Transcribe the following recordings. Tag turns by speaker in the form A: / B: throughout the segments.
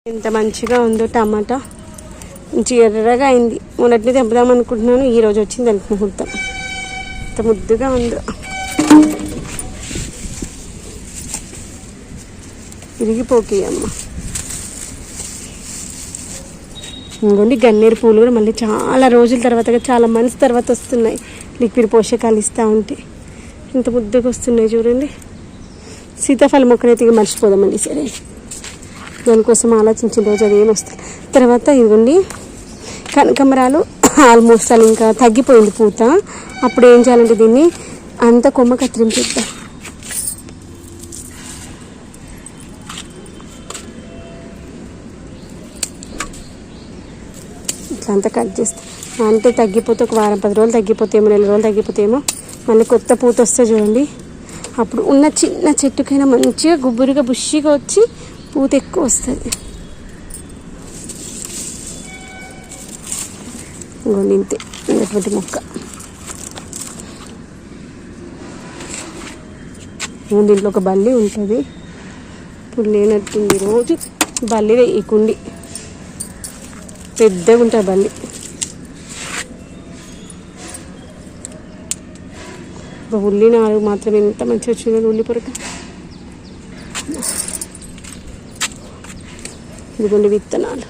A: ఎంత మంచిగా ఉందో టమాటా, మంచి ఎర్రగా అయింది. మొన్నటిని తెంపుదాం అనుకుంటున్నాను, ఈరోజు వచ్చింది దానికి ముహూర్తం. ఎంత ముద్దుగా ఉందో, ఇరిగిపోకి అమ్మ. ఇంకోండి గన్నేరు పూలు కూడా మళ్ళీ చాలా రోజుల తర్వాత, చాలా మంత్స్ తర్వాత వస్తున్నాయి. లిక్విడ్ పోషకాలు ఇస్తూ ఉంటే ఇంత ముద్దుగా వస్తున్నాయి చూడండి. సీతాఫలం మొక్కనైతే మర్చిపోదామండి. సరే, దానికోసం ఆలోచించిన రోజు అది ఏం వస్తుంది. తర్వాత ఇదిగోండి కనకాంబరాలు ఆల్మోస్ట్ అలా ఇంకా తగ్గిపోయింది పూత. అప్పుడు ఏం చేయాలంటే దీన్ని అంత కొమ్మ కత్తిరించేద్దాం. ఇట్లా అంతా కట్ చేస్తాం అంటే తగ్గిపోతే ఒక వారం 10 రోజులు తగ్గిపోతేమో, 4 రోజులు తగ్గిపోతేమో మళ్ళీ కొత్త పూత వస్తే చూడండి. అప్పుడు ఉన్న చిన్న చెట్టుకైనా మంచిగా గుబురుగా బుషిగా వచ్చి పూత ఎక్కువ వస్తుంది. ఇంకోండి ఇంతే ఉన్నటువంటి మొక్క. దీంట్లో ఒక బల్లి ఉంటుంది, ఇప్పుడు లేనట్టుంది. రోజు బల్లి వేయకుండి పెద్దగా ఉంటుంది బల్లి. ఉల్లి నాలుగు మాత్రం ఎంత మంచిగా వచ్చిందో ఉల్లి పొరక. ఇదిగోండి విత్తనాలు.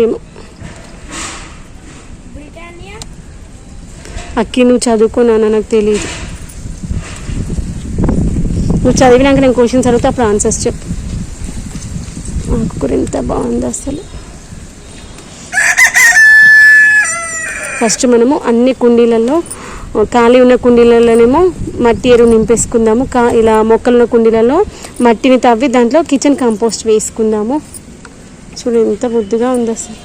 A: ఏమో అక్కి, నువ్వు చదువుకున్నానా నాకు తెలియదు. నువ్వు చదివినాక నేను క్వశ్చన్స్ అడిగితే అప్పుడు ఆన్సర్స్ చెప్పు. ఆకుకూర ఎంత బాగుంది అసలు. ఫస్ట్ మనము అన్ని కుండీలలో, ఖాళీ ఉన్న కుండీలలోనేమో మట్టి ఎరువు నింపేసుకుందాము. ఇలా మొక్కలున్న కుండీలలో మట్టిని తవ్వి దాంట్లో కిచెన్ కంపోస్ట్ వేసుకుందాము. చూడు ఎంత ముద్దుగా ఉంది అసలు.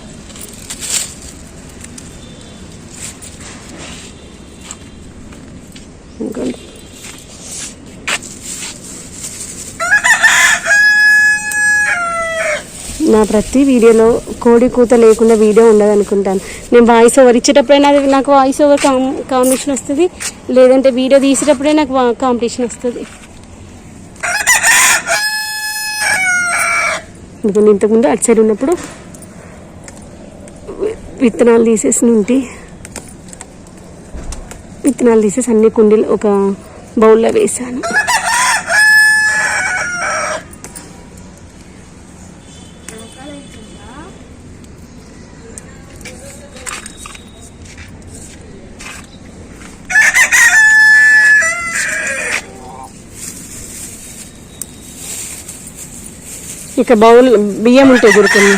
A: ఇంకోండి నా ప్రతి వీడియోలో కోడి కూత లేకుండా వీడియో ఉండదు అనుకుంటాను. నేను వాయిస్ ఓవర్ ఇచ్చేటప్పుడైనా నాకు వాయిస్ ఓవర్ కాంపిటీషన్ వస్తుంది, లేదంటే వీడియో తీసేటప్పుడే నాకు కాంపిటీషన్ వస్తుంది. ఎందుకంటే ఇంతకుముందు అటు సైడ్ ఉన్నప్పుడు విత్తనాలు తీసేసి అన్ని కుండీలు ఒక బౌల్లో వేసాను. ఇక బౌల్ బియ్యం ఉంటాయి గురుకుని.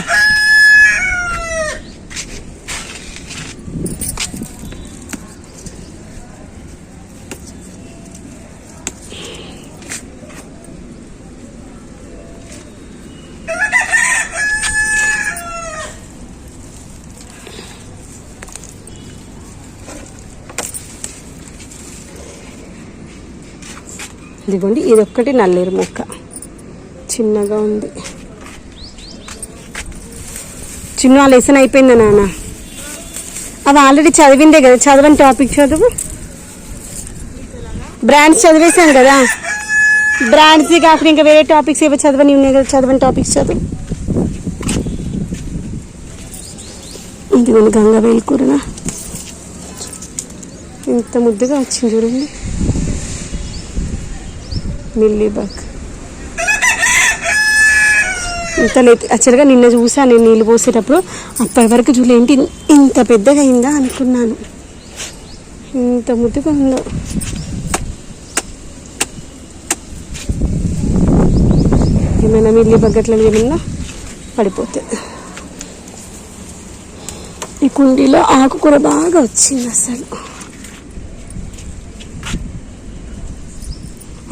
A: ఇదిగోండి ఇదొక్కటి నల్లేరు మొక్క చిన్నగా ఉంది. చిన్న లెసన్ అయిపోయిందా నాన్న? అది ఆల్రెడీ చదివిందే కదా. చదవని టాపిక్ చదువు. బ్రాండ్స్ చదివేసాను కదా, బ్రాండ్స్ కాకుండా ఇంకా వేరే టాపిక్స్ ఏవో చదవని ఉన్నాయి కదా, చదవని టాపిక్స్ చదువు. ఇదిగోండి గంగవేల్ కూరనా ఇంత ముద్దుగా వచ్చింది చూడండి. మిల్లీబగ్ ఇంత లేదు. యాక్చువల్గా నిన్న చూసాను నేను నీళ్ళు పోసేటప్పుడు, అప్పటి వరకు చూడలేంటి ఇంత పెద్దగా అయిందా అనుకున్నాను. ఇంత ముద్దుగా ఉందో. ఏమైనా మిల్లీబగ్ అట్లా ఏమన్నా పడిపోతుంది. ఈ కుండీలో ఆకుకూర బాగా వచ్చింది అసలు.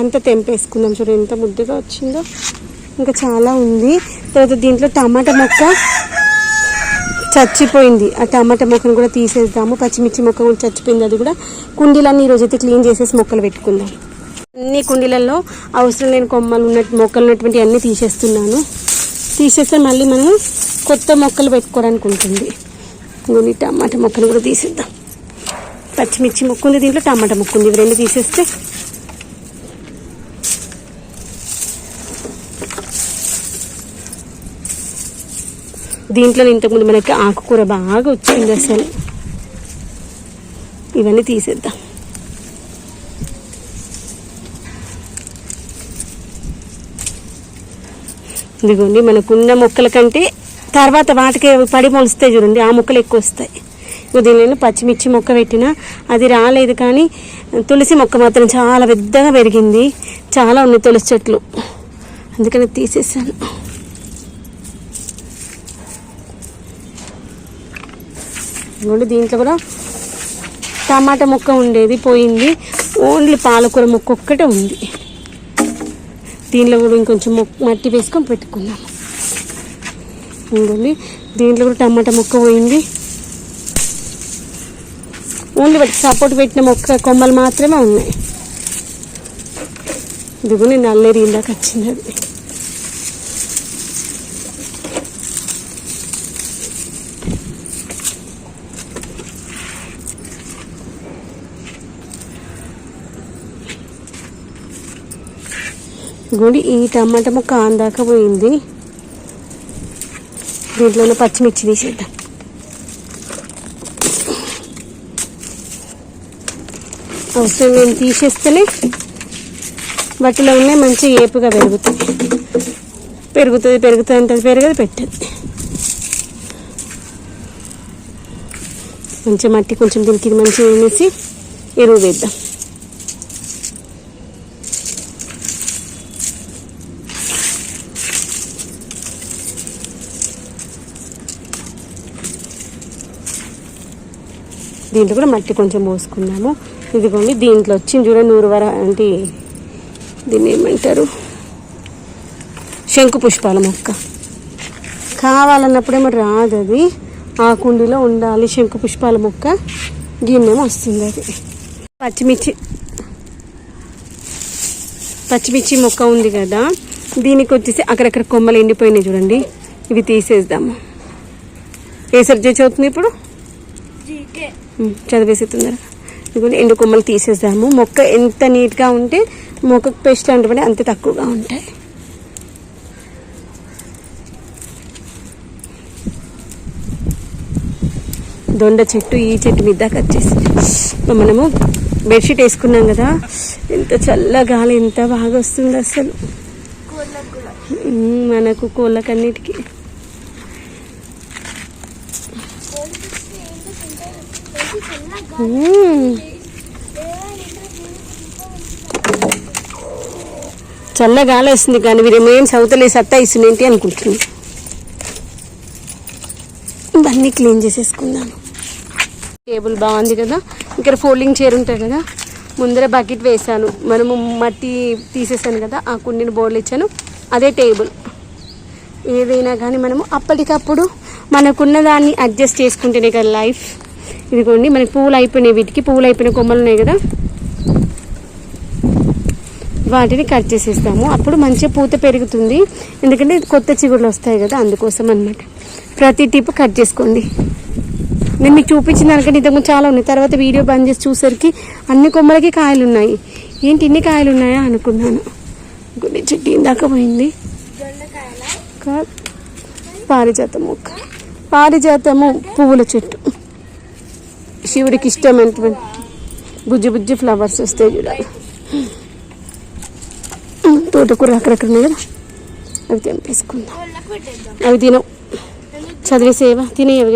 A: అంతా తెంపేసుకుందాం. చూడు ఎంత ముద్దుగా వచ్చిందో. ఇంకా చాలా ఉంది. తర్వాత దీంట్లో టమాటా మొక్క చచ్చిపోయింది. ఆ టమాటా మొక్కను కూడా తీసేద్దాము. పచ్చిమిర్చి మొక్క కూడా చచ్చిపోయింది. అది కూడా కుండీలన్నీ ఈరోజైతే క్లీన్ చేసేసి మొక్కలు పెట్టుకుందాం. అన్ని కుండీలలో అవసరం లేని కొమ్మలు మొక్కలు ఉన్నటువంటి అన్నీ తీసేస్తున్నాను. తీసేస్తే మళ్ళీ మనం కొత్త మొక్కలు పెట్టుకోవడానికి ఉంటుంది. ఇంకొన్ని టమాటా మొక్కలు కూడా తీసేద్దాం. పచ్చిమిర్చి మొక్క ఉంది, దీంట్లో టమాటా మొక్క ఉంది. ఇవి రెండు తీసేస్తే దీంట్లో ఇంతకుముందు మనకి ఆకుకూర బాగా వచ్చింది అసలు. ఇవన్నీ తీసేద్దాం. ఇదిగోండి మనకున్న మొక్కల కంటే తర్వాత వాటికి పడి మొలుస్తాయి చూడండి, ఆ మొక్కలు ఎక్కువ వస్తాయి. దీనిలో పచ్చిమిర్చి మొక్క పెట్టినా అది రాలేదు, కానీ తులసి మొక్క మాత్రం చాలా పెద్దగా పెరిగింది. చాలా ఉన్నాయి తులసి చెట్లు, అందుకని తీసేసాను. దీంట్లో కూడా టమాటా మొక్క ఉండేది పోయింది, ఓన్లీ పాలకూర మొక్క ఒక్కటే ఉంది. దీంట్లో కూడా ఇంకొంచెం మట్టి వేసుకొని పెట్టుకున్నాము. ఇంకోండి దీంట్లో కూడా టమాటా మొక్క పోయింది, ఓన్లీ వాటికి సపోర్ట్ పెట్టిన మొక్క కొమ్మలు మాత్రమే ఉన్నాయి. ఇది కూడా నల్లేరు ఇందాక వచ్చింది అది. గుడి ఈ టమాటా మొక్క ఆందాక పోయింది. దీంట్లోనే పచ్చిమిర్చి తీసేద్దాం. అవసరం నేను తీసేస్తేనే వాటిలో ఉన్నాయి మంచి ఏపుగా పెరుగుతుంది అంత పెరగదు పెట్టదు. మంచి మట్టి కొంచెం దీనికి మంచిగా వేసి ఎరువు వేద్దాం. దీంట్లో కూడా మట్టి కొంచెం పోసుకున్నాము. ఇదిగోండి దీంట్లో వచ్చింది చూడండి నూరువర అంటే దీన్ని ఏమంటారు, శంకు పుష్పాల మొక్క. కావాలన్నప్పుడేమో రాదు అది, ఆ కుండీలో ఉండాలి శంకు పుష్పాల మొక్క. గిన్నెమో వస్తుంది అది. పచ్చిమిర్చి మొక్క ఉంది కదా, దీనికి వచ్చేసి అక్కడక్కడ కొమ్మలు ఎండిపోయినాయి చూడండి, ఇవి తీసేద్దాము. ఏ సబ్జెక్ట్ చదువుతుంది ఇప్పుడు? చదివేసి తొందరగా. ఇదిగోండి ఎండు కొమ్మలు తీసేద్దాము. మొక్క ఎంత నీట్గా ఉంటే మొక్కకు పెస్ట్ అంటే అంత తక్కువగా ఉంటాయి. దొండ చెట్టు ఈ చెట్టు మీద దాకా వచ్చేసి మనము బెడ్షీట్ వేసుకున్నాం కదా, ఎంత చల్ల గాలి ఎంత బాగా వస్తుంది అసలు మనకు కోళ్ళకన్నిటికీ. చల్ల గాలి వస్తుంది కానీ వీరేమేం సౌతలే సత్తా ఇస్తుంది ఏంటి అనుకుంటున్నాను. ఇవన్నీ క్లీన్ చేసేసుకున్నాను. టేబుల్ బాగుంది కదా, ఇక్కడ ఫోల్డింగ్ చైర్ ఉంటుంది కదా, ముందర బకెట్ వేసాను, మనము మట్టి తీసేసాను కదా, ఆ కుండీని బోర్డులు ఇచ్చాను, అదే టేబుల్. ఏదైనా కానీ మనము అప్పటికప్పుడు మనకున్న దాన్ని అడ్జస్ట్ చేసుకుంటేనే కదా లైఫ్. ఇదిగోండి మనకి పువ్వులు అయిపోయినాయి, వీటికి పువ్వులు అయిపోయిన కొమ్మలు ఉన్నాయి కదా, వాటిని కట్ చేసేస్తాము. అప్పుడు మంచిగా పూత పెరుగుతుంది, ఎందుకంటే కొత్త చిగుళ్ళు వస్తాయి కదా, అందుకోసం అన్నమాట. ప్రతి టిప్ కట్ చేసుకోండి. నేను మీకు చూపించిన దానికంటే ఇంతకుముందు చాలా ఉన్నాయి. తర్వాత వీడియో బంద్ చేసి చూసరికి అన్ని కొమ్మలకి కాయలు ఉన్నాయి. ఏంటి ఇన్ని కాయలు ఉన్నాయా అనుకున్నాను. గుడి చెట్టు ఇందాక పోయింది. పారిజాతం మొక్క, పారిజాతము పువ్వుల చెట్టు, శివుడికి ఇష్టమైనటువంటి బుజ్జి బుజ్జి ఫ్లవర్స్ వస్తాయి చూడాలి. తోటకూర అక్కడక్కడ ఉన్నాయి కదా, అవి తెంపేసుకుందాం. అవి తినవు, చదివేసేవా తినేవి.